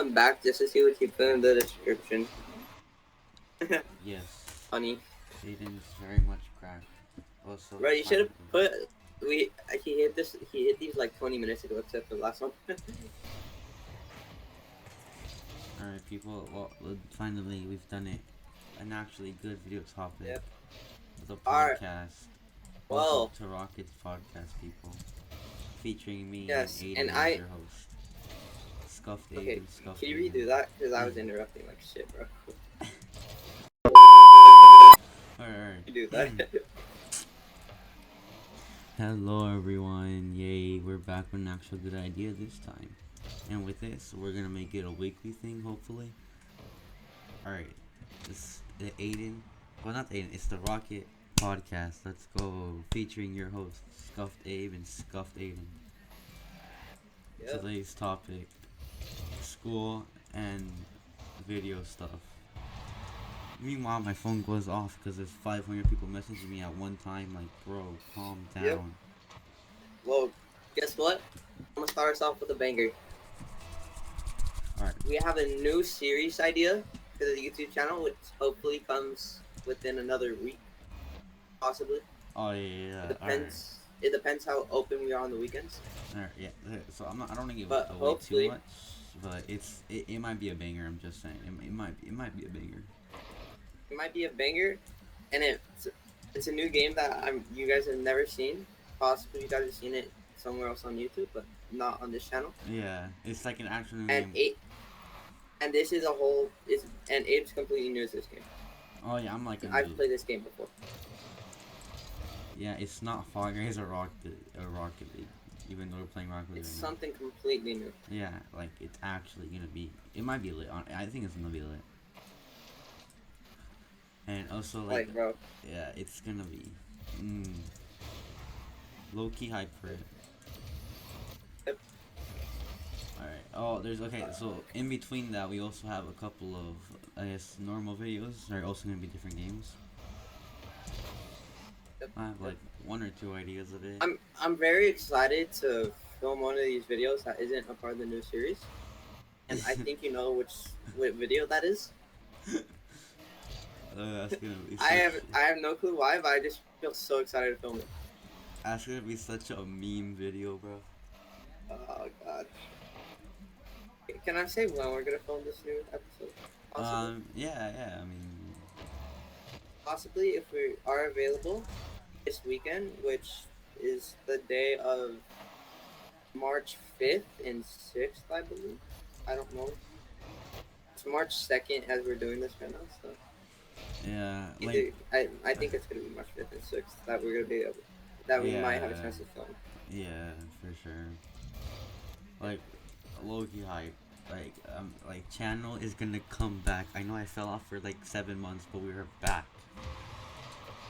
went back just to see what he put in the description. Yes. Funny. Aiden is very much cracked. Also, Bro, you should have put. He hit this. He hit these like 20 minutes ago, except for the last one. Alright, people. Well, finally, we've done it. An actually good video topic. Yep. The Alright. podcast. Well. Welcome to Rocket's podcast, people. Featuring me Yes, and Aiden and as your host. Scuffed Okay, Aiden, Scuffed can you Aiden. redo that? Because I was interrupting like shit, bro. Alright. You do that. Hello everyone, yay, we're back with an actual good idea this time. And with this, we're gonna make it a weekly thing, hopefully. Alright, this the Aiden, well not Aiden, it's the Rocket podcast. Let's go, featuring your hosts, Scuffed Abe and Scuffed Aiden. Yep. Today's topic, school and video stuff. Meanwhile, my phone goes off because there's 500 people messaging me at one time. Like, bro, calm down. Yep. Well, guess what? I'm gonna start us off with a banger. Alright. We have a new series idea for the YouTube channel, which hopefully comes within another week, possibly. Oh yeah. It depends. Right. It depends how open we are on the weekends. Alright, yeah. So I don't want to give it away too much, but it might be a banger. I'm just saying, it might be a banger. It might be a banger, and it's a new game that you guys have never seen. Possibly you guys have seen it somewhere else on YouTube, but not on this channel. Yeah, it's like an actual new game. And this is and Abe's completely new to this game. Oh yeah, I'm like I've played this game before. Yeah, it's not Fall Guys or Rocket League, even though we're playing Rocket League. It's something completely new. Yeah, like it's actually gonna be. It might be lit. I think it's gonna be lit. And also like bro. Yeah, it's gonna be low key hype for it. Yep. Alright. Oh, there's so in between that we also have a couple of I guess normal videos. They're also gonna be different games. Yep. I have like one or two ideas of it. I'm very excited to film one of these videos that isn't a part of the new series. And I think you know what video that is. That's gonna be I have no clue why, but I just feel so excited to film it. That's gonna be such a meme video, bro. Oh god. Can I say when we're gonna film this new episode? Possibly? Yeah. I mean, possibly if we are available this weekend, which is the day of March 5th and 6th, I believe. I don't know. It's March 2nd as we're doing this right now, so. Yeah, like I think it's gonna be March 5th and 6th that we're gonna be able, that we might have a chance to film. Yeah, for sure. Like low-key hype. Like channel is gonna come back. I know I fell off for like 7 months, but we are back.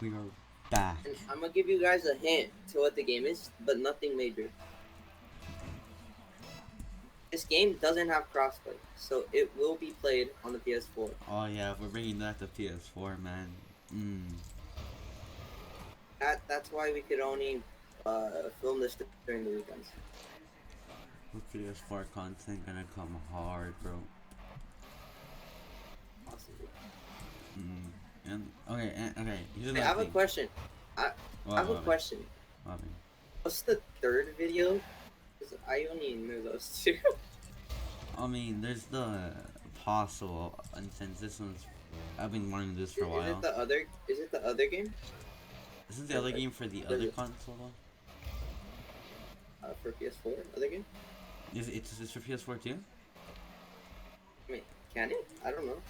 We are back. And I'm gonna give you guys a hint to what the game is, but nothing major. This game doesn't have crossplay, so it will be played on the PS4. Oh yeah, we're bringing that to PS4, man. That's why we could only film this during the weekends. PS4 content gonna come hard, bro. Possibly. And okay. I have a question. I have a question. What's the third video? Because I only knew those two. I mean, there's the possible, and since this one's, I've been wanting this for a while. Is it the other game? Isn't the other game for the other console though? For PS4, other game? It's for PS4 too? I mean, can it? I don't know.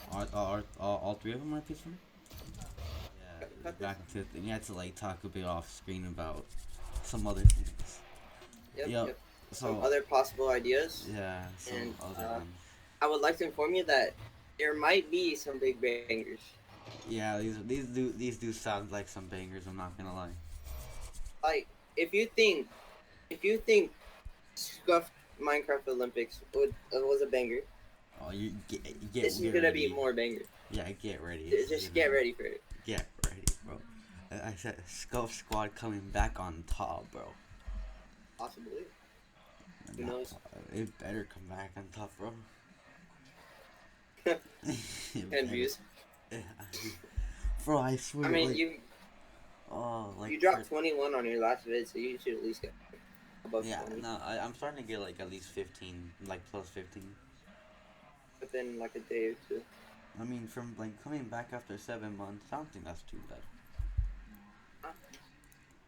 All three of them are PS4? Yeah, back to and you had to like talk a bit off screen about some other things. Yep. So, some other possible ideas. Yeah, some other ones. I would like to inform you that there might be some big bangers. Yeah, these do sound like some bangers. I'm not gonna lie. Like if you think Scuffed Minecraft Olympics was a banger. Oh, you get this is gonna be more banger. Yeah, get ready. Just get ready for it. Get ready, bro. I said Scuff Squad coming back on top, bro. Possibly. Who knows? It better come back on top, bro. 10 views. Bro, I I swear, mean, like, oh, like you for dropped 21 on your last vid, so you should at least get above yeah, 20 no, I'm starting to get like at least 15, like plus 15. within like a day or two. I mean, from like coming back after 7 months, I don't think that's too bad.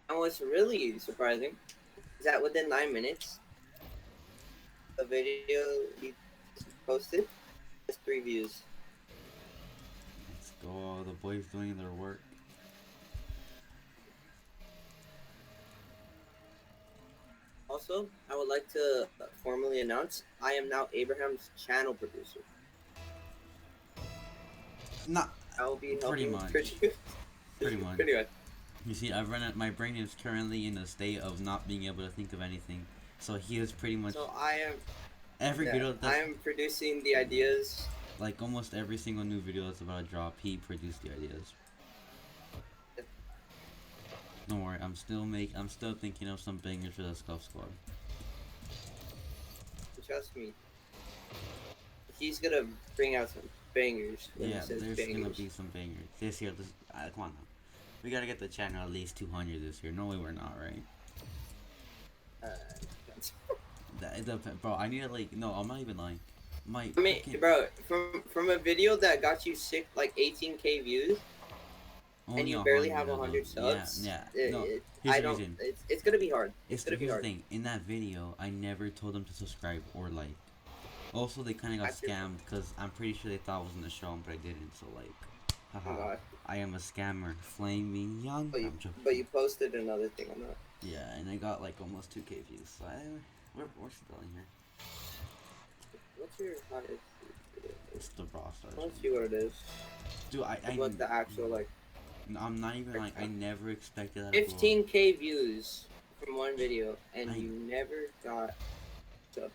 And what's really surprising is that within 9 minutes, the video you posted has 3 views. Let's go, the boys doing their work. Also, I would like to formally announce I am now Abraham's channel producer. Not I will be pretty helping much, produce. pretty much. Pretty much. You see, I've run it. My brain is currently in a state of not being able to think of anything. So he is pretty much So I am, every yeah, video I that's am producing the ideas. like almost every single new video that's about to drop. He produced the ideas. Don't worry, I'm still thinking of some bangers for the Scuff Squad. Trust me, he's gonna bring out some bangers when he Yeah, says there's gonna bangers. be some bangers this year. Come on now, we gotta get the channel at least 200 this year. No way, we're not, right? Uh, Bro, I need to like no, I'm not even lying. My I mean, freaking bro, from a video that got you 18K views and only you a barely hundred have of them. 100 Yeah, subs, yeah. No, here's I the don't. reason. It's gonna be hard. It's gonna be Here's the hard. thing. In that video, I never told them to subscribe or like. Also, they kind of got That's your scammed because I'm pretty sure they thought I was gonna show them, but I didn't. So like, oh haha, god. I am a scammer, flaming young. But No, you I'm joking. but you posted another thing on that. Yeah, and I got like almost 2K views. So we're still in here. What's your highest video? It's the Brawl Stars Let's one. see what it is. Dude, What the actual like I'm not even like I never expected that to blow up. 15K views from one video and I you never got subs.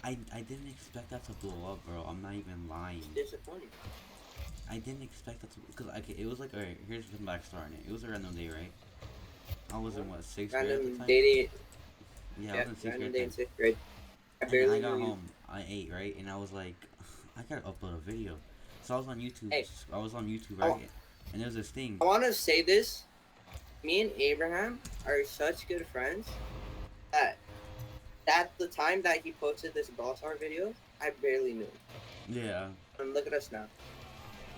I didn't expect that to blow up, bro. I'm not even lying. Disappointing. I didn't expect that to because okay, it was like alright. Here's some backstory on it. It was a random day, right? I was in what 6th grade at the Random time. dating. Yeah, I Yeah, was in 6th random grade day at in the time. 6th grade. I And then I barely got knew you. home. I ate right, and I was like, I gotta upload a video. So I was on YouTube. Hey, I was on YouTube, I, right? And there was this thing. I want to say this. Me and Abraham are such good friends that at the time that he posted this Brawl Star video, I barely knew him. Yeah, And look at us now.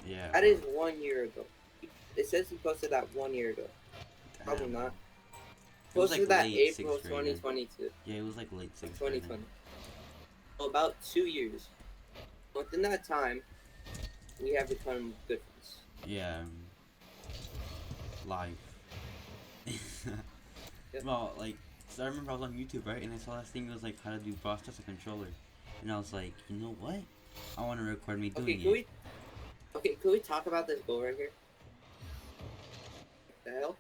yeah. That Bro. is 1 year ago. It says he posted that 1 year ago. Probably Damn, not. it was Posted like that late April 6th grade. 2022. Yeah, it was like late 6th grade. 2020. So about 2 years. Within that time, we have become good friends. Yeah. Live. Yep. Well, like, so I remember I was on YouTube, right? And I saw this thing that was like how to do Brawl Stars a controller. And I was like, you know what? I want to record me doing it. Can we talk about this goal right here? What the hell?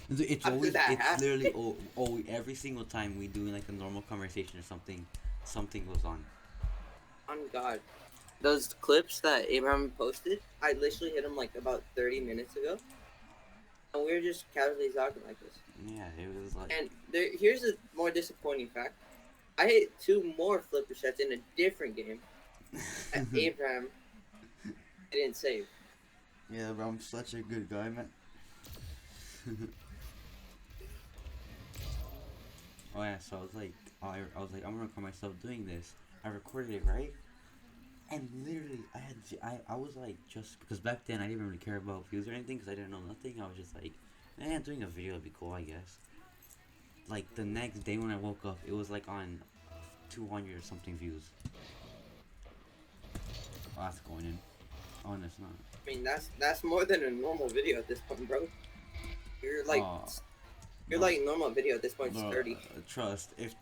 It's How always, did that it's happen? literally, every single time we do like a normal conversation or something, something goes on. On God. Those clips that Abraham posted, I literally hit him like about 30 minutes ago. And we were just casually talking like this. Yeah, it was like. And here's a more disappointing fact. I hit 2 more flipper shots in a different game that Abraham didn't save. Yeah, bro, I'm such a good guy, man. Oh yeah, so I was like, I was like, I'm gonna record myself doing this. I recorded it, right? And literally, I was like, just because back then I didn't really care about views or anything, because I didn't know nothing. I was just like, man, doing a video would be cool, I guess. Like the next day when I woke up, it was like on 200 or something views. Oh, that's going in. Oh, and it's not. I mean, that's more than a normal video at this point, bro. You're like, No, like normal video at this point is bro, 30. trust. If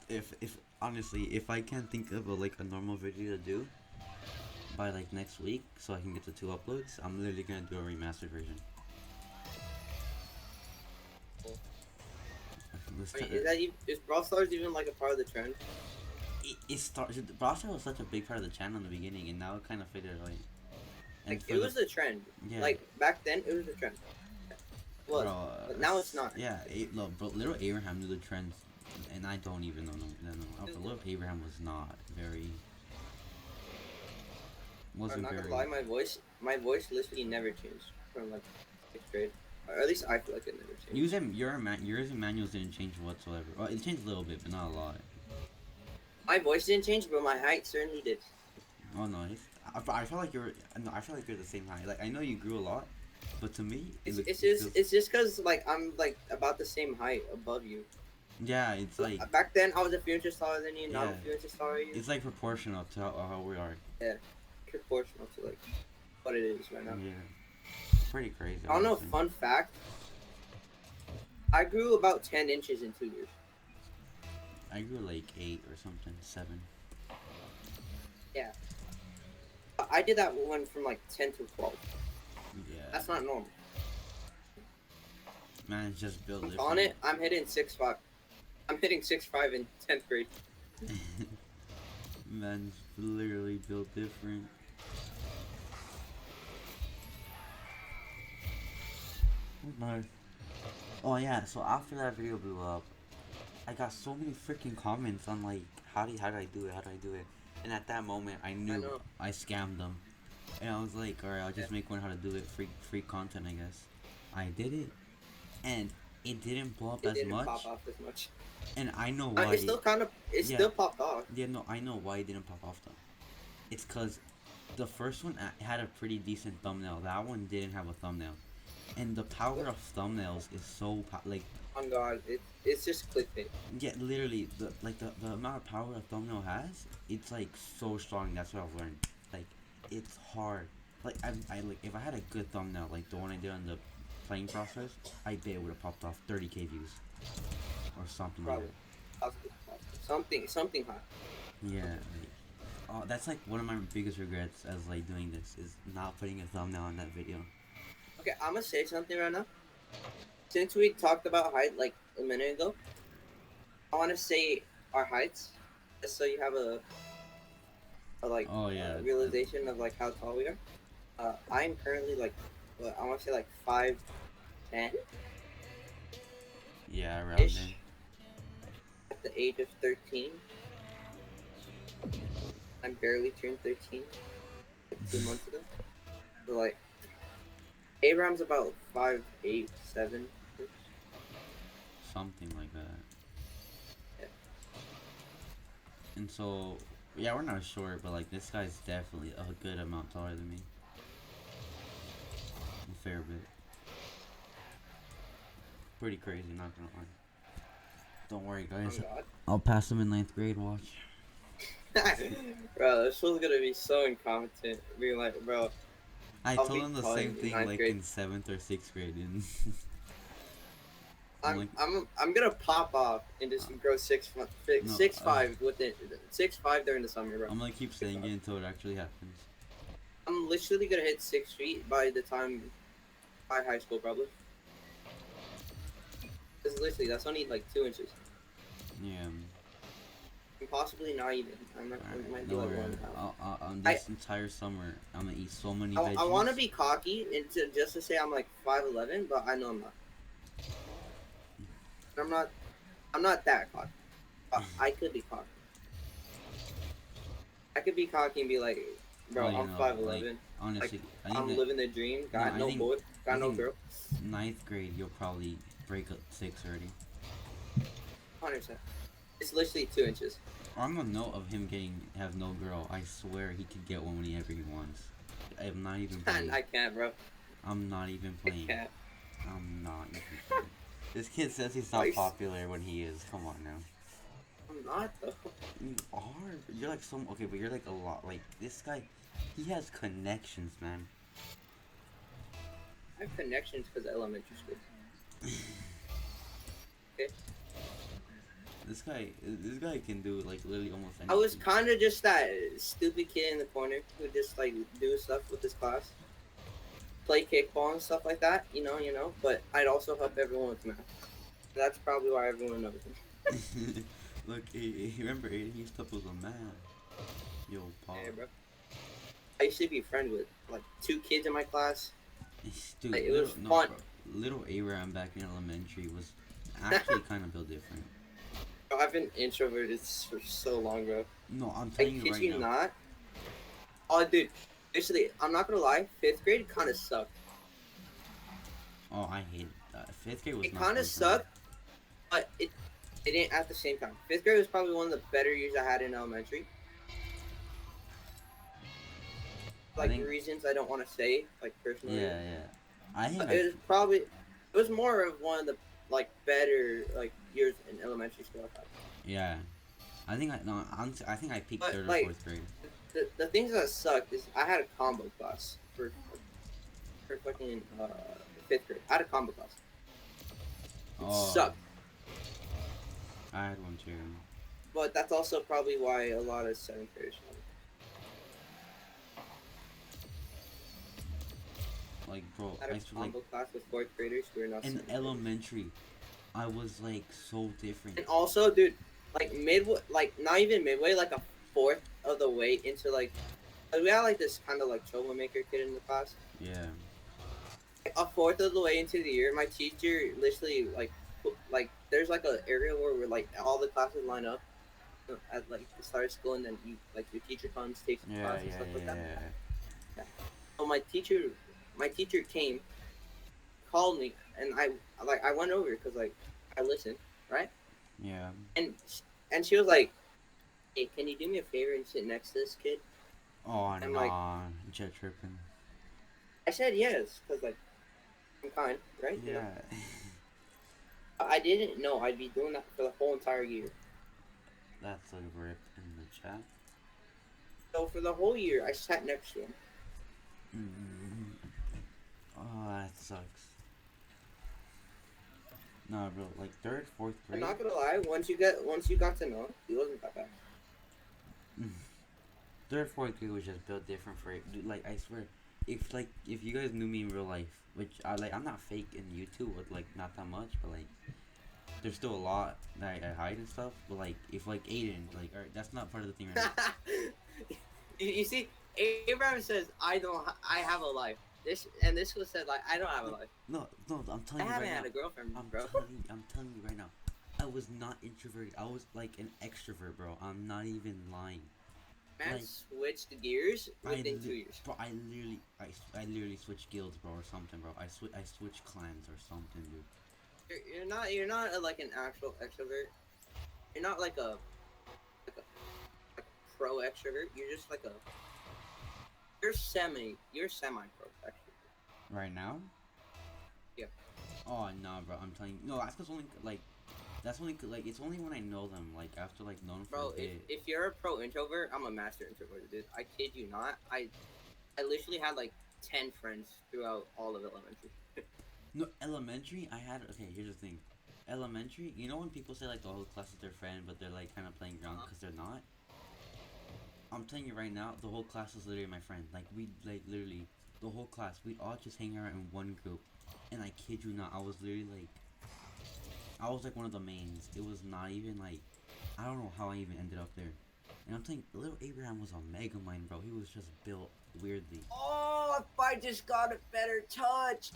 honestly, if I can't think of like a normal video to do by like next week, so I can get the 2 uploads, I'm literally gonna do a remastered version. I mean, is Brawl Stars even like a part of the trend? It started. Brawl Stars was such a big part of the channel in the beginning, and now it kind of faded away. And Like, it was a trend. yeah. Like, back then, it was a trend. It was. Bro, But now it's not. Yeah, look, bro, little Abraham knew the trends, and I don't even know. Little Abraham was not very. I'm Wasn't not gonna very. lie, my voice literally never changed from like sixth grade. Or at least I feel like it never changed. Yours and Manuel's didn't change whatsoever. Well, it changed a little bit, but not a lot. My voice didn't change, but my height certainly did. Oh no, I feel like you're. No, I feel like you're the same height. Like I know you grew a lot, but to me, It's look, it's it just feels. it's just cause like I'm like about the same height above you. Yeah, it's like Back then I was a few inches taller than you. Now I'm yeah, a few inches taller than you. it's like proportional to how we are. Yeah, proportional to like what it is right now. Yeah, pretty crazy, I don't know. honestly. Fun fact: I grew about 10 inches in 2 years. I grew like 8 or something, 7. Yeah, I did that one from like 10 to 12. Yeah, That's not normal. man, it's just built On different. it, I'm hitting 6'5". I'm hitting 6'5" in 10th grade. Man's literally built different. No. Oh yeah, so after that video blew up, I got so many freaking comments on like how did I do it? How did I do it? And at that moment I I knew know. I scammed them. And I was like, alright, I'll Yeah, just make one how to do it, free content I guess. I did it and it didn't blow up it as didn't pop much. off as much. And I know It why. still kind of, it Yeah, still popped off. yeah, no, I know why it didn't pop off though. It's cause the first one had a pretty decent thumbnail. That one didn't have a thumbnail. And the power of thumbnails is so like On God, it's just clickbait. yeah, literally the amount of power a thumbnail has, it's like so strong. That's what I've learned. Like it's hard. Like I like if I had a good thumbnail, like the one I did on the playing process, I bet it would have popped off 30K views or something like Probably, that. possibly, possibly. Something hot. Yeah, like that's like one of my biggest regrets as like doing this is not putting a thumbnail on that video. Okay, I'm gonna say something right now. Since we talked about height like a minute ago, I want to say our heights, just so you have a like Oh yeah, realization of like how tall we are. I'm currently like, what, I want to say like 5'10" yeah, around there. ish at the age of 13. I'm barely turned 13 like 2 months ago. So like Abraham's about 5'8", 7. Something like that. Yeah. And so, yeah, we're not short, but like this guy's definitely a good amount taller than me. A fair bit. Pretty crazy, not gonna lie. Don't worry, Oh guys. God. I'll pass him in ninth grade. Watch. Bro, this fool's gonna be so incompetent. Being like, bro, I I'll told be him the calling same in thing ninth like grade. in seventh or sixth grade, and I'm I'm like, I'm I'm gonna pop off and just grow no, 6'5" within 6'5" during the summer, bro. I'm gonna keep Six saying five. it until it actually happens. I'm literally gonna hit 6 feet by the time by high school, probably. This is literally that's only like 2 inches, Yeah. and possibly not even. It Alright, might be don't like worry. 1.5. On I this entire summer, I'm gonna eat so many I want to veggies. be cocky and just to say I'm like 5'11", but I know I'm not. I'm not. I'm not that cocky. I could be cocky. I could be cocky and be like, Oh, bro, you I'm know, like 5'11". Like honestly, I think I'm that living the dream. no, Got no boy. I Got no think girl. ninth grade you'll probably break up six already. 100%. It's literally 2 inches. On the note of him getting have no girl, I swear he could get one whenever he wants. I'm not even And playing. I can't, bro. I'm not even I playing. can't. I'm not even playing. This kid says he's not Nice. popular when he is. Come on now. I'm not though. You are. You're like some okay, but you're like a lot. Like this guy, he has connections, man. I have connections because elementary school. Okay. This guy can do like literally almost I was anything. kind of just that stupid kid in the corner who just like do stuff with his class, play kickball and stuff like that. But I'd also help everyone with math. That's probably why everyone knows me. Look, remember Aiden used to was a man. Yo, Paul. Hey, bro. I used to be friends with like 2 kids in my class. Dude, Like, it little was no, fun. bro. Little Aram back in elementary was actually kind of built different. Bro, I've been introverted for so long, bro. No, I'm I telling you kid right you now. not. Oh, dude. Actually, I'm not gonna lie. Fifth grade kind of sucked. Oh, I hate that. Fifth grade was It not kind of fun for me. sucked, but it didn't at the same time. Fifth grade was probably one of the better years I had in elementary. I Like think, reasons I don't want to say, like personal yeah, reasons. yeah. I think But I, it was more of one of the like better like years in elementary school I've had. yeah. I think I no. I think I peaked But third or like fourth grade. the things that sucked is I had a combo class for fucking fifth grade. I had a combo class. It Oh, sucked, I had one too. but that's also probably why a lot of seventh graders love it. Like, bro, I had I a used to like combo class with fourth graders. We were not in seventh graders. elementary. I was like so different. And also, dude, like midway, like not even midway, like a fourth of the way into like we had like this kind of like troublemaker kid in the class. Yeah, Like, a fourth of the way into the year, my teacher literally like there's like an area where we're like all the classes line up at like the start of school, and then you like your teacher comes, takes the yeah, class and yeah, stuff like that. yeah, Yeah. So my teacher came, called me, and I went over because like I listened, right? yeah. And and she was like, "Hey, can you do me a favor and sit next to this kid?" Oh I'm like, nah, jet tripping. I said yes because like I'm kind, right? You know, Yeah, I didn't know I'd be doing that for the whole entire year. that's a rip in the chat. So for the whole year, I sat next to him. Mm-hmm. Oh, that sucks. Nah, bro, like third, fourth I'm grade. not gonna lie. Once you got to know him, he wasn't that bad. Third, fourth grade was just built different for it. Dude, like I swear, if you guys knew me in real life, which I like, I'm not fake in YouTube, with like not that much, but like there's still a lot that I hide and stuff. But like if like Aiden, like alright, that's not part of the thing right now. You see, Abraham says, "I don't. I have a life." This was said like, "I don't have a No, life. no, I'm I telling you right haven't had now. a girlfriend, I'm bro." I'm telling you right now. I was not introverted. I was like an extrovert, bro. I'm not even lying. Man Like switched gears within 2 years. bro, I literally switched guilds, bro, or something, bro. I switched clans or something, dude. You're not like an actual extrovert. You're not like a like a pro extrovert. You're just like a you're semi pro extrovert. Right now? Yeah. Oh no, bro. I'm telling you, no. That's 'cause only like that's only like it's only when I know them. Like after like known them for a Bro, bit. if you're a pro introvert, I'm a master introvert, dude. I kid you not. I literally had like 10 friends throughout all of elementary. No, elementary. I had okay. Here's the thing. Elementary. You know when people say like the whole class is their friend, but they're like kind of playing around Uh-huh. because they're not. I'm telling you right now, the whole class was literally my friend. Like we like literally the whole class. We all just hang out in one group, and I kid you not, I was literally like I was like one of the mains. It was not even like I don't know how I even ended up there. And I'm telling you, little Abraham was a mega mind, bro. He was just built weirdly. Oh, if I just got a better touch.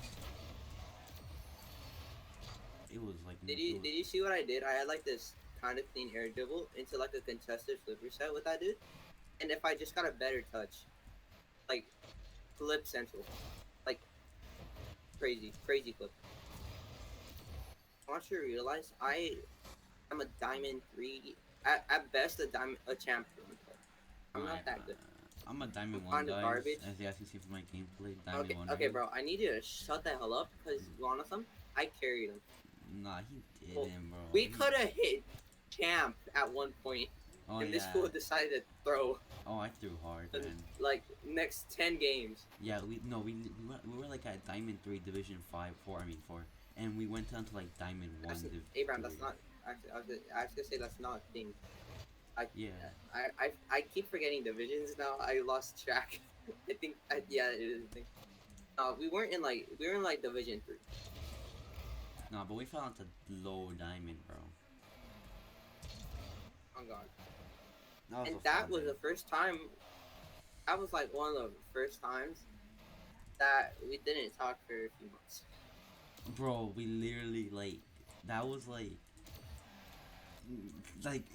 It was like Did you see what I did? I had like this kind of clean air dribble into like a contested flip reset with that dude. And if I just got a better touch, like flip central, like crazy flip. I want you to realize I'm a diamond three, at best a champion. I'm I not that good. I'm a I'm diamond one, kind of guys. garbage. As you guys can see from my gameplay, diamond Okay, one right okay, here. bro. I need you to shut the hell up because you want some? I carried him. Nah, he Well, didn't, bro. we could have hit champ at one point, Oh and this yeah. fool decided to throw Oh, I threw hard, the, man. like next 10 games. Yeah, we were like at Diamond 3, Division 5, 4. I mean 4, and we went down to like Diamond 1, Actually, Div Abraham, 3. that's not actually. I was gonna say that's not a thing. I, Yeah. I keep forgetting divisions now. I lost track. I think yeah, it is a thing. We were in like Division 3. Nah, but we fell into low Diamond, bro. Oh god. That was And a that fun was day. the first time. That was like one of the first times that we didn't talk for a few months. Bro, we literally like that was like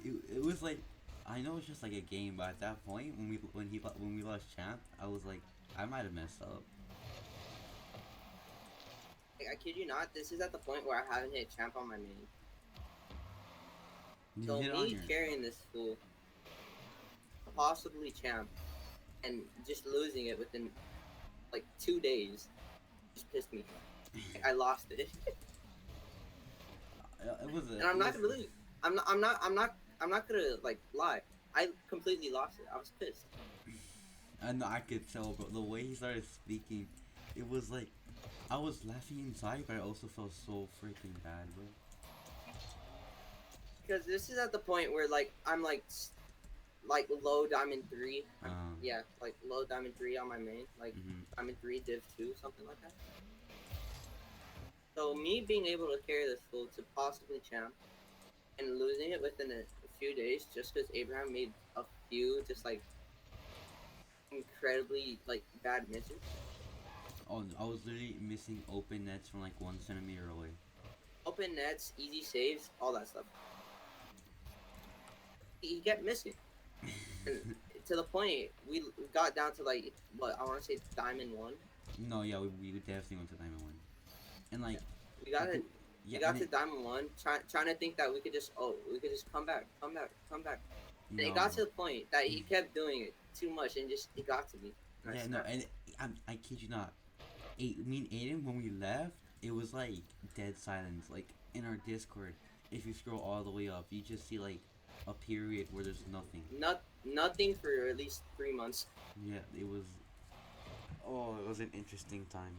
it was like I know it's just like a game, but at that point, when we lost champ, I was like, I might have messed up. Like, I kid you not, this is at the point where I haven't hit champ on my main. You So hit on me your. carrying this fool, possibly champ, and just losing it within like 2 days just pissed me off. Like, I lost it. It was a. And I'm It not was. gonna believe. I'm not gonna like lie. I completely lost it. I was pissed. I know I could tell, bro. The way he started speaking, it was like I was laughing inside, but I also felt so freaking bad, bro. Because this is at the point where like I'm like low diamond three. Um. Yeah, like low diamond three on my main, like Mhm. diamond three div two, something like that. So me being able to carry this full to possibly champ and losing it within a few days just because Abraham made a few just like incredibly like bad misses. Oh, I was literally missing open nets from like 1 centimeter away. Open nets, easy saves, all that stuff. He kept missing. And to the point we got down to like what I want to say diamond one. No, yeah, we definitely went to Diamond One, and Yeah, like, we got it. yeah, We and got to it diamond one, trying to think that we could just come back, come back, come back. And it got no, to the point that he kept doing it too much, and just it got to me, and I yeah, no, snapped. and I kid you not, me and Aiden when we left, it was like dead silence. Like in our Discord, if you scroll all the way up, you just see like a period where there's nothing. Nothing for at least 3 months. Yeah, it was. Oh, it was an interesting time.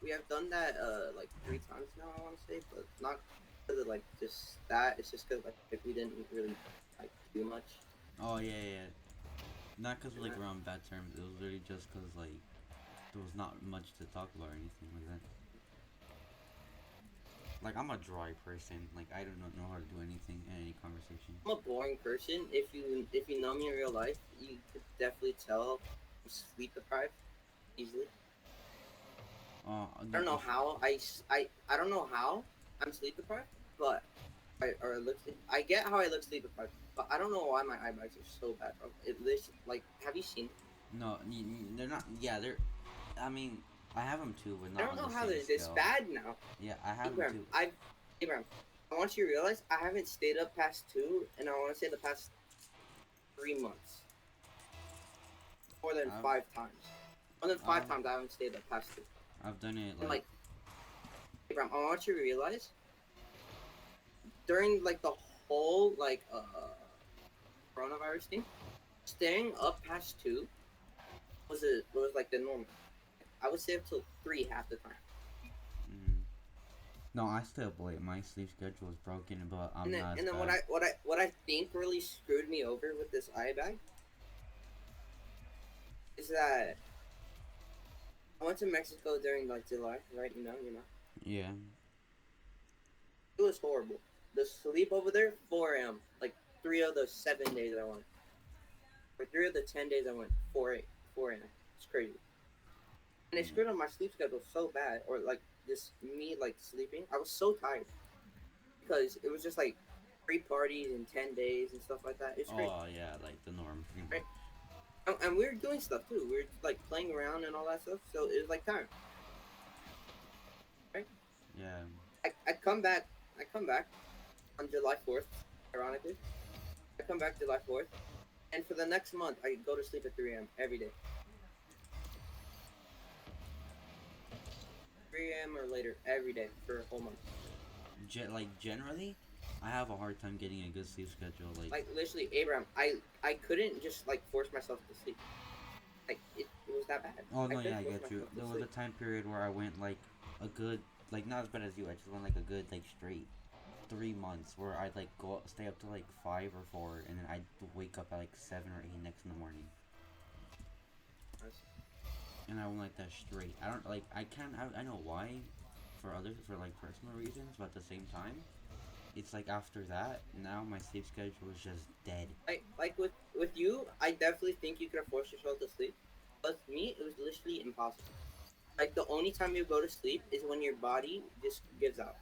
We have done that like 3 times now. I want to say, but not because of like just that. It's just because like we didn't really like do much. Oh yeah, yeah, yeah. Not because And like we're on bad terms. It was literally just because like there was not much to talk about or anything like that. Like I'm a dry person. Like I don't know how to do anything in any conversation. I'm a boring person. If you know me in real life, you could definitely tell I'm sleep deprived easily. I No, don't know if how I don't know how I'm sleep deprived, but or look I get how I look sleep deprived, but I don't know why my eye bags are so bad, bro. It literally like have you seen? no, they're not. Yeah, they're. I mean, I have them too, but I not don't on know the how same they're this scale. bad now. Yeah, I have them Abraham, too. Abraham, I want you to realize I haven't stayed up past two, and I want to say the past 3 months, more than I've 5 times. More than five I've times I haven't stayed up past two. I've done it And like. like, Abraham, I want you to realize during like the whole coronavirus thing, staying up past two was like the normal. I would stay up till three half the time. Mm, no, I stay up late. My sleep schedule is broken, but And I'm then not as and then what bad. I think really screwed me over with this eye bag is that I went to Mexico during like July, right? You know. Yeah. It was horrible. The sleep over there, 4 a.m. Like 3 of the 7 days I went, or 3 of the 10 days I went, 4 a.m. It's crazy. And it Yeah. screwed up my sleep schedule so bad, or like just me like sleeping. I was so tired because it was just like 3 parties in 10 days and stuff like that. It's crazy, Oh yeah, like the norm, pretty much. right? And we were doing stuff too. We were like playing around and all that stuff. So it was like time, right? Yeah. I come back. I come back on July 4th. Ironically, I come back July 4th, and for the next month, I go to sleep at 3 a.m. every day. 3 a.m. or later every day for a whole month. Like generally, I have a hard time getting a good sleep schedule. Like, Like literally, Abraham, I couldn't just like force myself to sleep. Like it was that bad. oh I no, yeah, couldn't I force get you. myself to There was a sleep. time period where I went like a good, like not as bad as you. I just went like a good like straight 3 months where I'd like stay up to like 5 or 4, and then I'd wake up at like 7 or 8 next in the morning, and I went like that straight. I don't like I can't I know why, for others for like personal reasons, but at the same time, it's like after that now my sleep schedule is just dead. Like with you, I definitely think you could have forced yourself to sleep. But with me, it was literally impossible. Like the only time you go to sleep is when your body just gives out.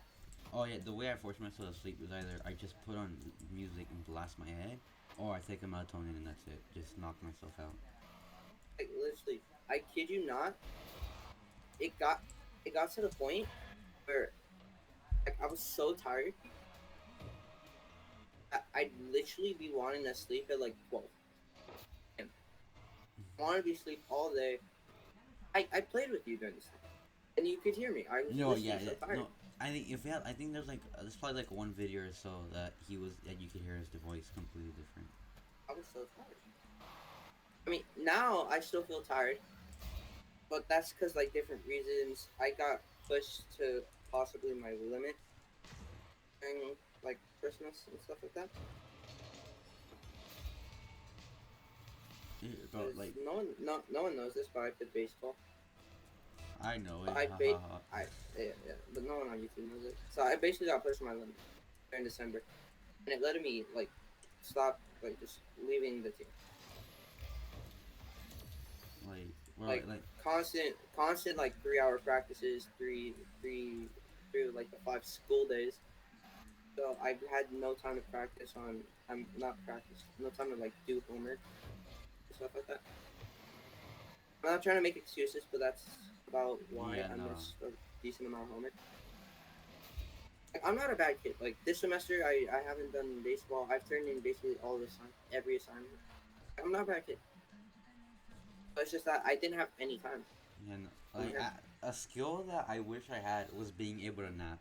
Oh yeah, the way I force myself to sleep is either I just put on music and blast my head, Or I take a melatonin and that's it. Just knock myself out. Like literally, I kid you not. It got it got to the point where like I was so tired. I'd literally be wanting to sleep at like 12. And I wanted to be asleep all day. I played with you during this time, and you could hear me. I was No, yeah, literally yeah, so tired. no. I think if we had, I think there's probably like one video or so that you could hear his voice completely different. I was so tired. I mean, now I still feel tired, but that's because like different reasons. I got pushed to possibly my limit during like Christmas and stuff like that. Yeah, bro, Because like no one knows this, but I played baseball. I know it. I Ha ba- ha ha. I yeah, but no one on YouTube knows it. So I basically got pushed to my limit during December, and it led me like stop like just leaving the team. Like, bro, Like like constant like 3 hour practices, three like the 5 school days. So I had no time to practice on. I'm not practice. No time to like do homework and stuff like that. I'm not trying to make excuses, but that's about why yeah, I no, missed a decent amount of homework. Like, I'm not a bad kid. Like this semester, I haven't done baseball. I've turned in basically all the every assignment. I'm not a bad kid. But it's just that I didn't have any time yeah, no. on my Like hands. a skill that I wish I had was being able to nap,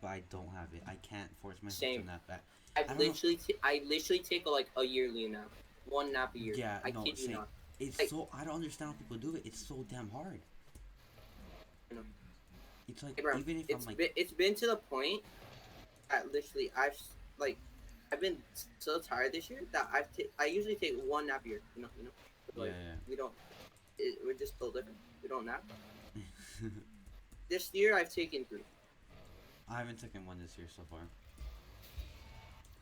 but I don't have it. I can't force myself to Same. nap back. I I've don't know. literally I literally take like a yearly nap, one nap a year. Yeah, I no, kid you same. not. It's Like so I don't understand how people do it. It's so damn hard. you know, It's like Abraham, even if I'm like, it's been to the point that literally like I've been so tired this year that I usually take one nap a year. Like yeah, we don't. We're just built different. We don't nap. yeah. This year I've taken 3. I haven't taken one this year so far.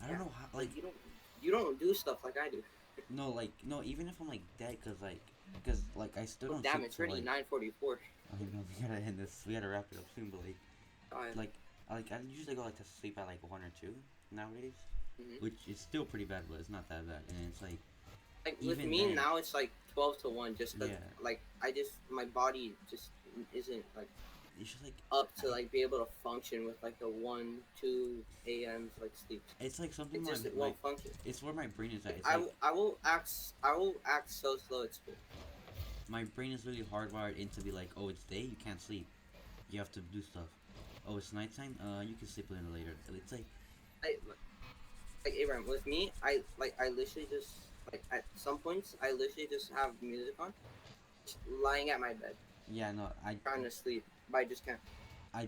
I don't Yeah, know how. Like like you don't do stuff like I do. no, like no. Even if I'm like dead, cause like I still Oh don't damn! sleep It's till already like. 9:44. I know we gotta end this. We gotta wrap it up soon, but Uh, like I usually go like to sleep at like 1 or 2 nowadays, mhm. which is still pretty bad, but it's not that bad. And it's like Like with even me then, now, it's like 12 to 1, just cause yeah, like I just my body just isn't like it's just like up to I, like be able to function with like the 1-2 a.m. like sleeps. it's like something It my just it like won't function. it's where my brain is at. Like, It's like I will act so slow at school. my brain is really hardwired into be like, oh, it's day, you can't sleep, you have to do stuff. Oh, it's nighttime. You can sleep a little later. It's like I like Abraham with me. I literally just like at some points I literally just have music on, just lying at my bed yeah, no, trying to sleep, but I just can't. I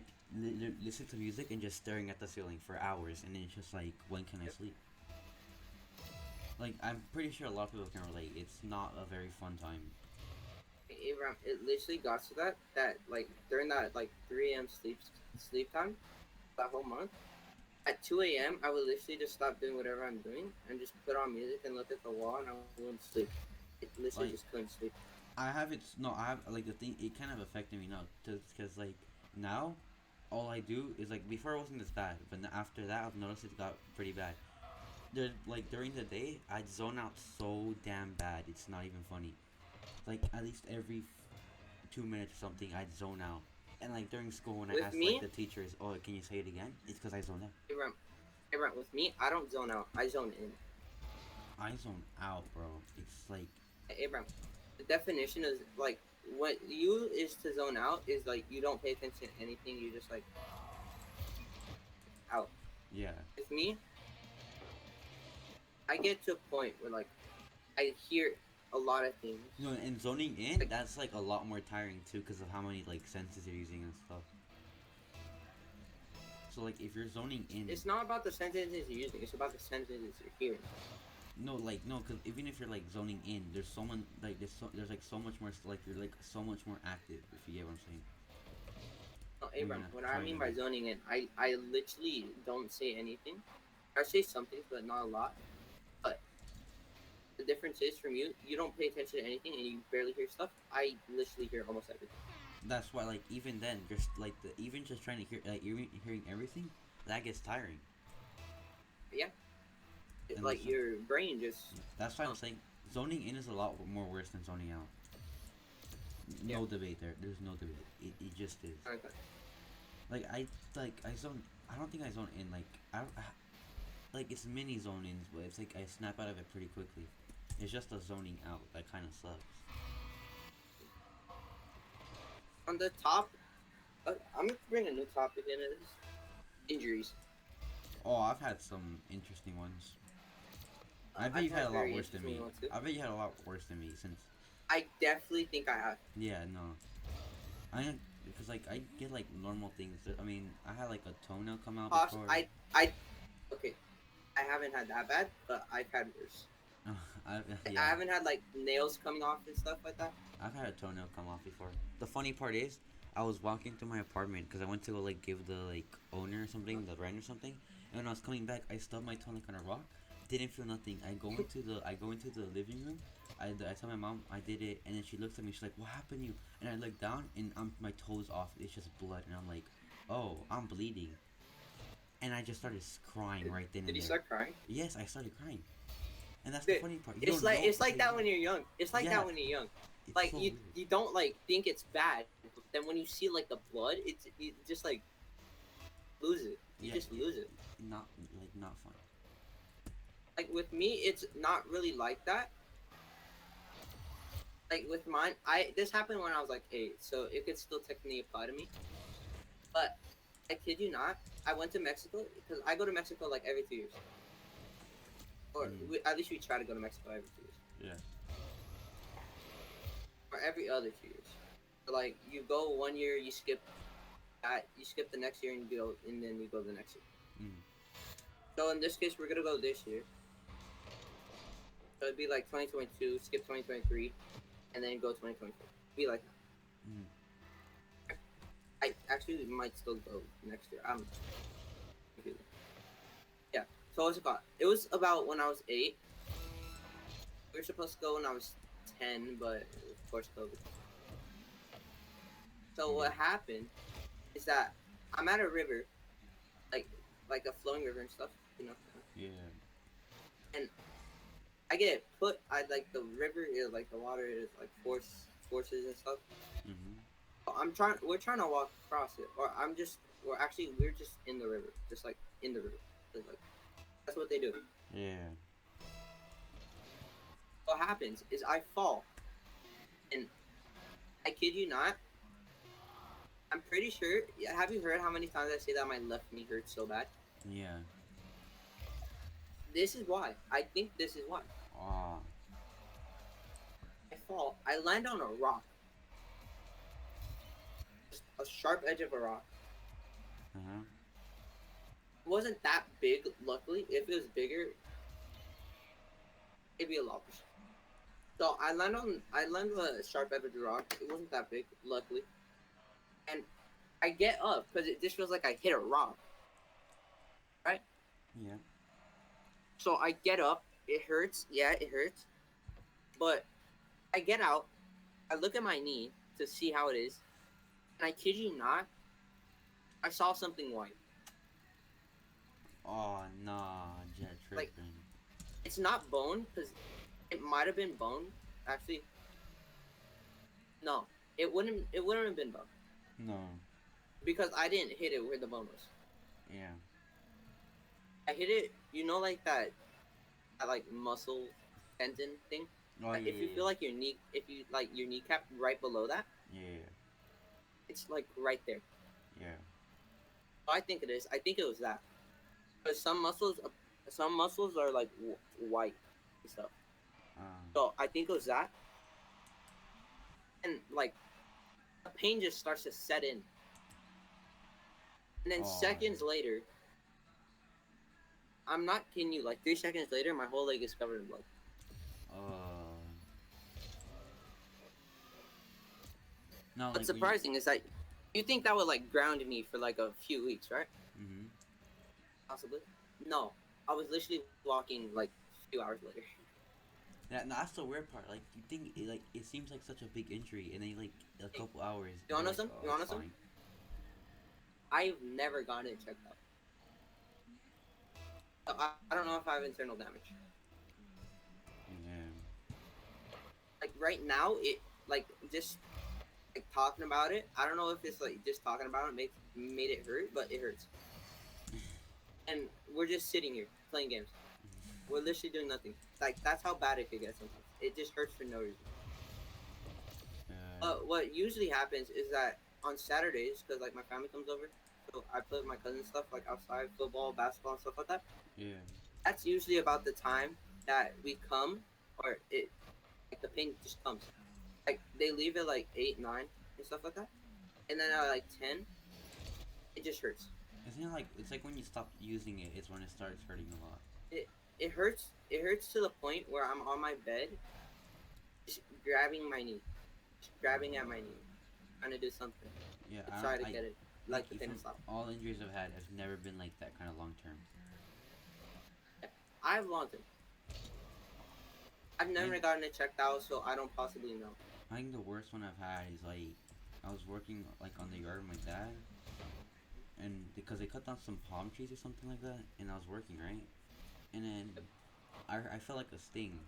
listen to music and just staring at the ceiling for hours, and then it's just like, when can I sleep? Like, I'm pretty sure a lot of people can relate. It's not a very fun time. Abraham, it literally got to that like during that like 3 a.m. sleep time that whole month. At 2 a.m., I would literally just stop doing whatever I'm doing and just put on music and look at the wall, and I wouldn't sleep. It literally Like, just couldn't sleep. I have it. No, I have like the thing. It kind of affected me now, because like now, all I do is like before it wasn't this bad, but after that I've noticed it got pretty bad. There, like during the day, I'd zone out so damn bad. It's not even funny. Like at least every 2 minutes or something, I'd zone out. And like during school, when I With asked like me, the teachers, "Oh, can you say it again?" It's because I zoned out. Abraham, Abraham, with me, I don't zone out. I zone in. I zone out, bro. It's like, Abraham, the definition is like what you is to zone out is like you don't pay attention to anything. You just like out. yeah. With me, I get to a point where like I hear a lot of things. You know, and zoning in, Like that's like a lot more tiring too, because of how many like senses you're using and stuff. So like if you're zoning in, it's not about the sentences you're using. It's about the sentences you're hearing. no, like no, because even if you're like zoning in, there's someone like there's like so much more like you're like so much more active, if you get what I'm saying. No, When you're Abraham, not what I trying mean to by be. zoning in, I literally don't say anything. I say something, but not a lot. But the difference is from you, you don't pay attention to anything and you barely hear stuff. I literally hear almost everything. That's why like even then, just like even just trying to hear like hearing everything, that gets tiring. But yeah, And like your brain just. that's why I'm Oh, saying zoning in is a lot more worse than zoning out. yeah. No debate there. There's no debate. It just is. Okay. Like I zone. I don't think I zone in. Like it's mini zone ins, but it's like I snap out of it pretty quickly. It's just a zoning out that kind of sucks. On the top, I'm gonna bring a new topic into this. Injuries. Oh, I've had some interesting ones. I bet I've you've had had a lot very worse than interesting me. ones too. I bet you had a lot worse than me since. I definitely think I have. Yeah, no. I because like I get like normal things. I mean, I had like a toenail come out before. I okay. I haven't had that bad, but I've had worse. I I yeah. haven't had like nails coming off and stuff like that. I've had a toenail come off before. The funny part is, I was walking through my apartment because I went to go like give the like owner or something, the rent or something, and when I was coming back, I stubbed my toe like on a rock. Didn't feel nothing. I go into the living room. I tell my mom I did it, and then she looks at me. She's like, "What happened to you?" And I look down, and my toes off. It's just blood, and I'm like, "Oh, I'm bleeding." And I just started crying right then Did and you there. start crying? Yes, I started crying, and that's the Dude, funny part. You don't know it's like until you that do when it. you're young. It's like that Yeah, when you're young. it's Like so weird. you don't like think it's bad, but then when you see like the blood, it's you just like lose it. You Yeah, just lose it. not like not fun. Like with me, it's not really like that. Like with mine, I this happened when I was like 8, so it could still technically apply to me. But I kid you not, I went to Mexico because I go to Mexico like every 2 years, or Mm, at least we try to go to Mexico every 2 years, yeah. or every other 2 years. So like you go 1 year, you skip that, you skip the next year, and you go, and then you go the next year. Mm, So in this case, we're gonna go this year. So it'd be like 2022, skip 2023, and then go 2024. Be like, mm, I actually might still go next year. I'm yeah. So what's it called? It was about when I was 8. We were supposed to go when I was 10, but of course COVID. So yeah. what happened is that I'm at a river, like like a flowing river and stuff, you know. Yeah. And I get put. I like the river is like the water is like forces and stuff. Mhm. I'm trying. We're trying to walk across it, or I'm just. We're just in the river, just like in the river. Like that's what they do. Yeah. What happens is I fall, and I kid you not, I'm pretty sure. Have you heard how many times I say that my left knee hurts so bad? Yeah. This is why. I think this is why. Ah. I fall. I land on a rock, just a sharp edge of a rock. Uh huh. It wasn't that big, luckily. If it was bigger, it'd be a lot worse. So I land on a sharp edge of a rock. It wasn't that big, luckily. And I get up because it just feels like I hit a rock, right? Yeah. So I get up. It hurts. Yeah, it hurts. But I get out. I look at my knee to see how it is. And I kid you not, I saw something white. Oh nah, Jet Like, tripping. it's not bone, because it might have been bone. Actually, no. It wouldn't have been bone. No. Because I didn't hit it where the bone was. Yeah. I hit it, you know, like that like muscle tendon thing? Oh If you yeah. feel like your knee, if you like your kneecap right below that, Yeah. it's like right there. Yeah. I think it is. I think it was that. Because some muscles are like white and stuff. Uh. So I think it was that, and like the pain just starts to set in, and then Oh. seconds later, I'm not kidding you. Like 3 seconds later, my whole leg is covered in blood. Uh. No, What's like when you. surprising is that you think that would like ground me for like a few weeks, right? Mhm. Possibly. No, I was literally walking like a few hours later. Yeah, no, that's the weird part. Like you think like it seems like such a big injury, and then like a Hey, couple hours, you you're wanna know like, some? oh, You it's wanna know some? fine. I've never gotten it checked out. I don't know if I have internal damage. Yeah. Like right now, it like just like talking about it. I don't know if it's like just talking about it makes made it hurt, but it hurts. And we're just sitting here playing games. We're literally doing nothing. Like that's how bad it could get sometimes. It just hurts for no reason. Yeah. But what usually happens is that on Saturdays, because like my family comes over, so I play with my cousins stuff like outside football, basketball, and stuff like that. Yeah. That's usually about the time that we come, or it like the pain just comes. Like they leave at like 8, 9, and stuff like that, and then at like 10, it just hurts. Isn't it like it's like when you stop using it, it's when it starts hurting a lot. It it hurts. It hurts to the point where I'm on my bed, just grabbing my knee, just grabbing at my knee, trying to do something Yeah, to I don't. try to I get it, like like the pain to from stop. all injuries I've had, I've never been like that kind of long term. Yeah. I've long term. I've I never think gotten it checked out, so I don't possibly know. I think the worst one I've had is like I was working like on the yard with my dad, and because they cut down some palm trees or something like that, and I was working right, and then I felt like a sting.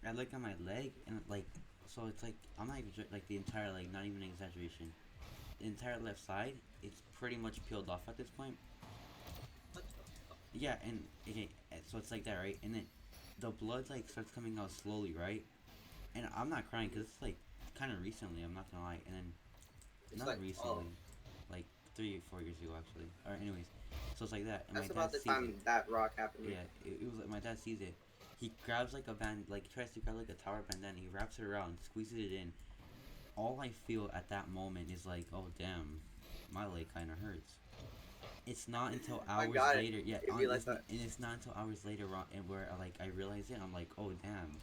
I looked at my leg and like so it's like I'm not even like the entire leg, not even an exaggeration. The entire left side, it's pretty much peeled off at this point. What the fuck? Yeah, and okay, so it's like that, right? And then the blood like starts coming out slowly, right? And I'm not crying because it's like kind of recently. I'm not gonna lie. And then It's not like, oh, recently, like 3 or 4 years ago actually. Or anyways, so it's like that, and my that's dad about the sees it. time that rock happened to me. Yeah, it was like my dad sees it. He grabs like a band, like tries to grab like a tower bandana. He wraps it around, squeezes it in. All I feel at that moment is like, oh damn, my leg kind of hurts. It's not until My hours God, later, yeah, it'd be like listen, that. and it's not until hours later, and where like I realize it, I'm like, oh damn,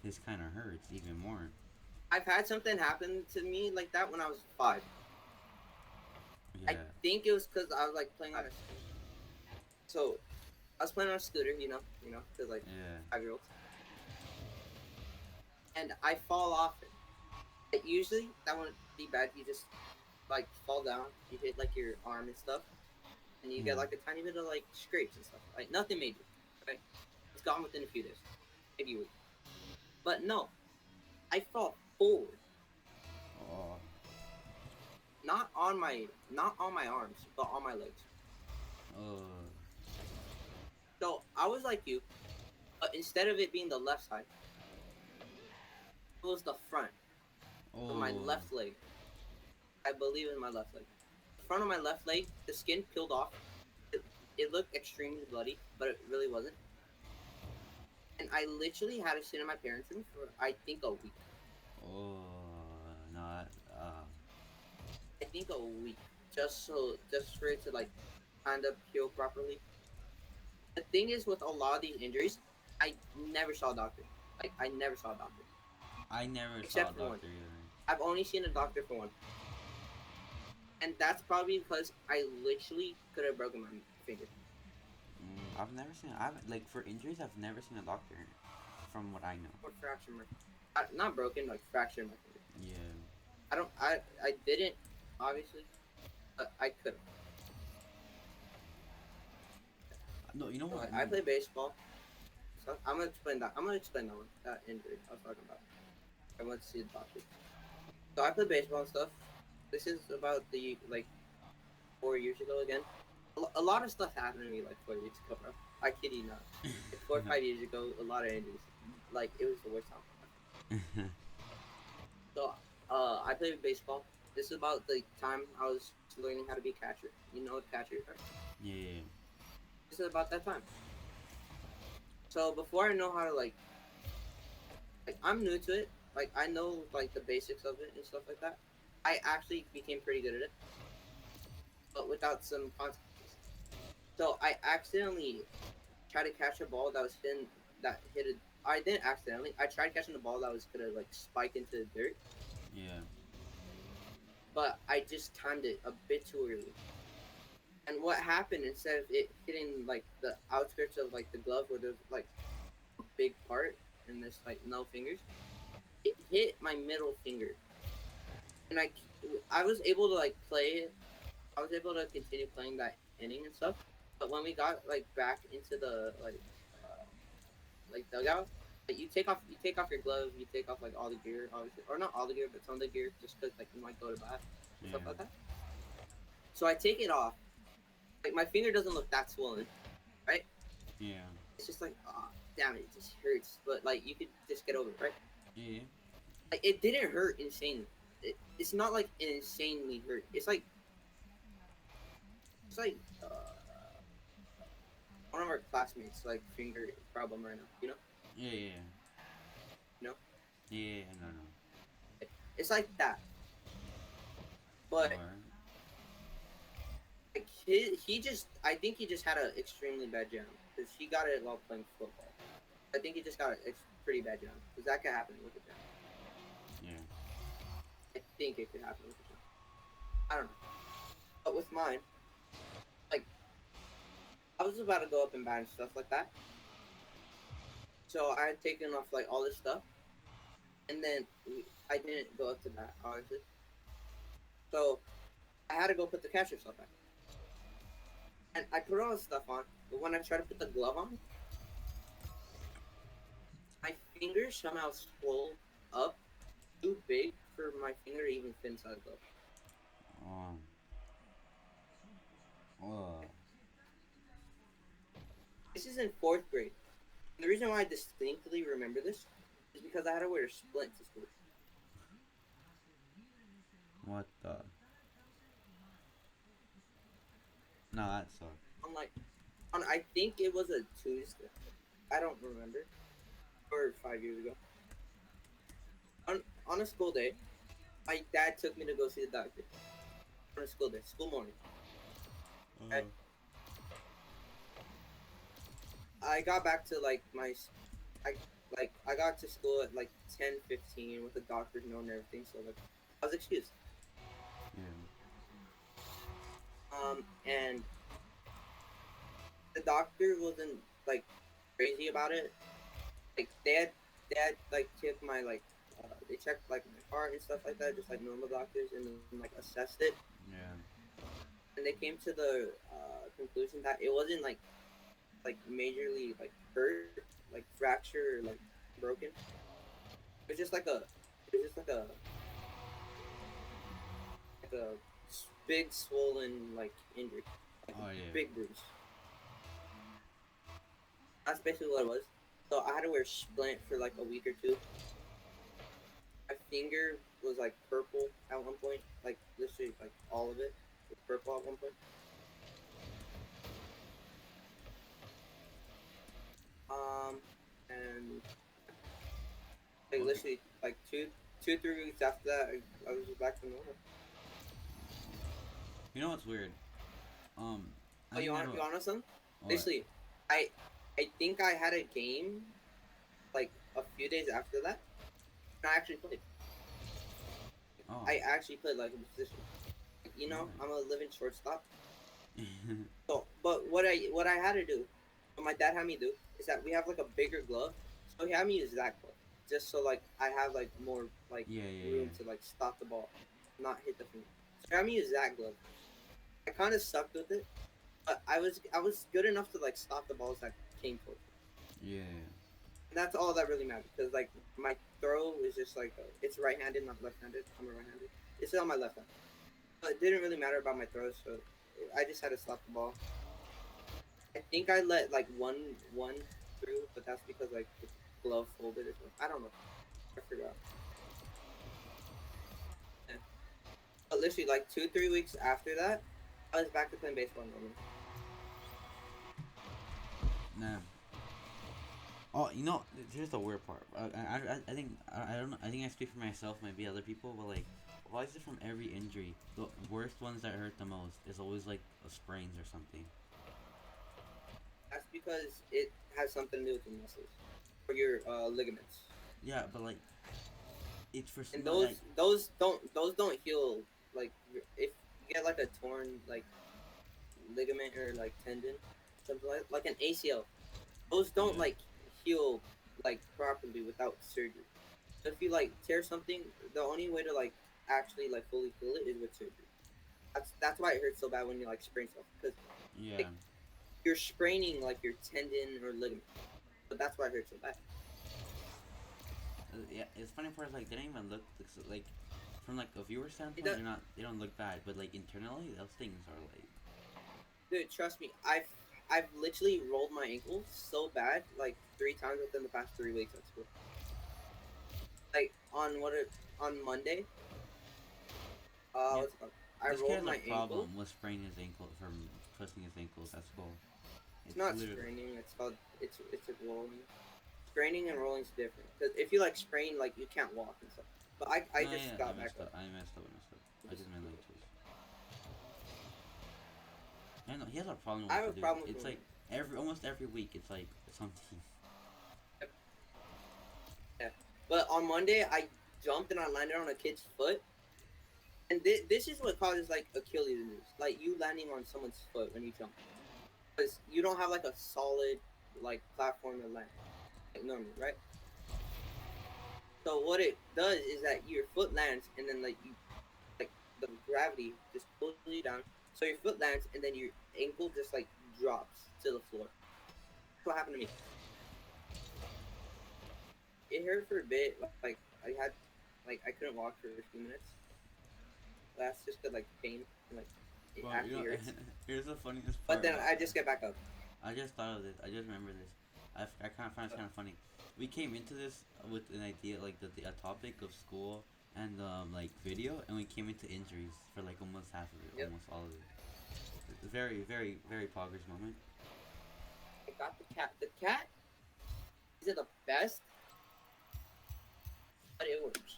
this kind of hurts even more. I've had something happen to me like that when I was 5. I Yeah, think it was because I was like playing on a. So I was playing on a scooter, because like yeah, 5-year-olds, and I fall off it. Usually that wouldn't be bad. You just like fall down, you hit like your arm and stuff, and you get yeah. like a tiny bit of like scrapes and stuff. Like nothing major, right? It's gone within a few days, maybe a week. But no, I fall forward, Oh, not on my arms, but on my legs. oh, So I was like you, but instead of it being the left side, it was the front of my oh. left leg. I believe in my left leg. The front of my left leg, the skin peeled off. It looked extremely bloody, but it really wasn't. And I literally had to sit in my parents' room for I think a week. Oh, not. I think a week, just for it to like kind of heal properly. The thing is, with a lot of these injuries, I never saw a doctor. Like I never saw a doctor, I never saw a except for one. doctor either. I've only seen a doctor for one, and that's probably because I literally could have broken my finger I've never seen. I've like for injuries, I've never seen a doctor. From what I know. or fractured my, not broken, like fractured my finger. Yeah. I don't, I didn't, obviously, but I could have. No, you know So, what? like, I play baseball. So I'm gonna explain that. I'm gonna explain that one, that injury I was talking about. I went to see the doctor. So I play baseball and stuff. This is about the like 4 years ago again. A lot of stuff happened to me like 4 years ago, bro. I kid you not. Like 4 or 5 years ago, a lot of injuries. Like it was the worst time. So I played baseball. This is about the time I was learning how to be a catcher. You know what catchers are? Yeah. This is about that time. So before I know how to like I'm new to it. Like I know like the basics of it and stuff like that. I actually became pretty good at it, but without some consequences. So I accidentally tried to catch a ball that was hitting that hit a. I didn't accidentally. I tried catching the ball that was gonna like spike into the dirt, Yeah. but I just timed it a bit too early. And what happened instead of it hitting like the outskirts of like the glove where there's like a big part and there's like no fingers, it hit my middle finger, and I was able to like play it. I was able to continue playing that inning and stuff. But when we got like back into the like dugout, like you take off your gloves, you take off like all the gear, obviously, or not all the gear, but some of the gear, just because like you might go to bat and stuff Yeah. like that. So I take it off. Like my finger doesn't look that swollen, right? Yeah. It's just like, oh, damn it, it just hurts. But like you could just get over it, right? Yeah. Like it didn't hurt insanely. It's not like an insanely hurt. It's like one of our classmates like finger problem right now. Yeah. Yeah. You know, Yeah. No. No. it's like that. But Or. like I think he just had an extremely bad jam because he got it while playing football. I think he just got a pretty bad jam because that could happen with a jam. Yeah. I think it could happen with a jam. I don't know. But with mine, like I was about to go up and bat and stuff like that. So I had taken off like all this stuff, and then I didn't go up to bat obviously. So I had to go put the catcher stuff back, and I put all the stuff on. But when I tried to put the glove on, my finger somehow swelled up too big for my finger to even fit inside the glove. Um. Uh. This is in fourth grade. And the reason why I distinctly remember this is because I had to wear a splint to school. What the? No, that sucks. On like, I think it was a Tuesday. I don't remember. Or 5 years ago. On a school day, my dad took me to go see the doctor. On a school day, school morning. Uh. Right? I got back to like I I got to school at like 10:15 with the doctor's note and everything. So like I was excused. Yeah. And the doctor wasn't like crazy about it. Like they had like checked my like they checked like my heart and stuff like that, just like normal doctors, and then like assessed it, Yeah. and they came to the conclusion that it wasn't like majorly like hurt, like fracture, or, like broken. It was just like a big swollen like injury, like a Oh yeah. big bruise. That's basically what it was. So I had to wear splint for like a week or two. My finger was like purple at one point, like literally like all of it was purple at one point. Um, and like Okay. literally like 3 weeks after that, I was just back to normal. You know what's weird? Um. I Oh, you think out want of you want to know something? what? Literally, I I think I had a game like a few days after that, and I actually played. Oh. I actually played like a position. I'm a living shortstop. Nice. So, but what I had to do, what my dad had me do, is that we have like a bigger glove, so he had me use that glove, just so like I have like more like Yeah. Yeah. room to like stop the ball, not hit the finger. So he had me use that glove. I kind of sucked with it, but I was good enough to like stop the balls that came towards me. Yeah. Yeah. And that's all that really matters because like my throw is just like it's right-handed, not left-handed. I'm a right-handed. It's on my left hand, but it didn't really matter about my throws, so I just had to stop the ball. I think I let like one through, but that's because like the glove folded or something. I don't know. I forgot. Yeah. But literally like 2 3 weeks after that, I was back to playing baseball normally. Nah. Oh, here's the weird part. I think I don't know. I think I speak for myself, maybe other people, but like, why is it from every injury the worst ones that hurt the most is always like a sprains or something? That's because it has something to do with your muscles or your ligaments, Yeah, but like it's for and no like those don't heal. Like if you get like a torn like ligament or like tendon, something like an ACL, those don't yeah like heal like properly without surgery. So if you like tear something, the only way to like actually like fully heal it is with surgery. That's why it hurts so bad when you like sprain stuff because yeah like you're spraining like your tendon or ligament. But that's why it hurts so bad. Yeah, it's funny part like they don't even look like from like a viewer It standpoint does, they don't look bad, but like internally those things are like dude. Trust me, I've literally rolled my ankle so bad like 3 times within the past 3 weeks at school. Like on Monday, yeah. what's it called? I This kid rolled has a my ankle. problem with spraining his ankle from twisting his ankles at school. It's It's not literally spraining. It's called it's a rolling. Spraining and rolling is different. Because if you like sprain, like you can't walk and stuff. But I no, just yeah, got back up. I messed up. I messed up. I Just, just meant like twist. I know he has a problem I with have a it, dude. problem with It's like rolling. almost every week it's like something. Yeah. But on Monday, I jumped and I landed on a kid's foot. And this is what causes like Achilles injuries. Like you landing on someone's foot when you jump. Because you don't have like a solid like platform to land. Like normally, right? So what it does is that your foot lands and then like the gravity just pulls you down. So your foot lands and then your ankle just like drops to the floor. That's what happened to me. It hurt for a bit. Like I had, like I couldn't walk for a few minutes. That's just good, like pain and like it Well, you actually know, hurts. here's the funniest But part then about I just get back up. I just thought of this. I just remember this. I kind of find it's kind of funny. We came into this with an idea, like a topic of school and like video, and we came into injuries for like almost half of it, Yep. almost all of it. It's a very, very, very progress moment. I got the cat. The cat isn't the best, but it works.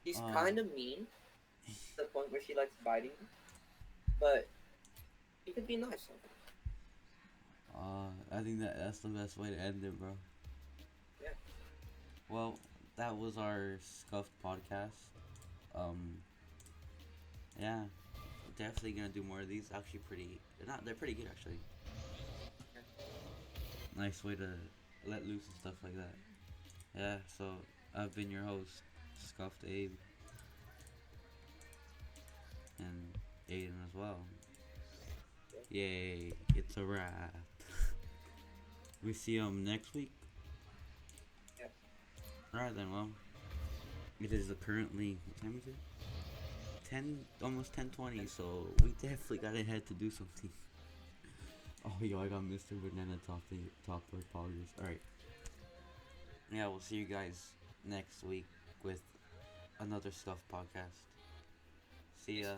She's uh, kind of mean to the point where she likes biting me, but she could be nice sometimes. I think that's the best way to end it, bro. Yeah. Well, that was our scuffed podcast. Um, yeah, definitely gonna do more of these. Actually, they're pretty good actually. Yeah. Nice way to let loose and stuff like that. Yeah, so I've been your host, Scuffed Abe, and Aiden as well. Yeah. Yay, it's a wrap. We see next week. Yeah. Alright then, well, it is currently, what time is it? 10, almost 10:20, And so we definitely gotta head to do something. Oh, yo, I got Mr. Banana top poggers. Alright, yeah, we'll see you guys next week with another Stuff podcast. See ya.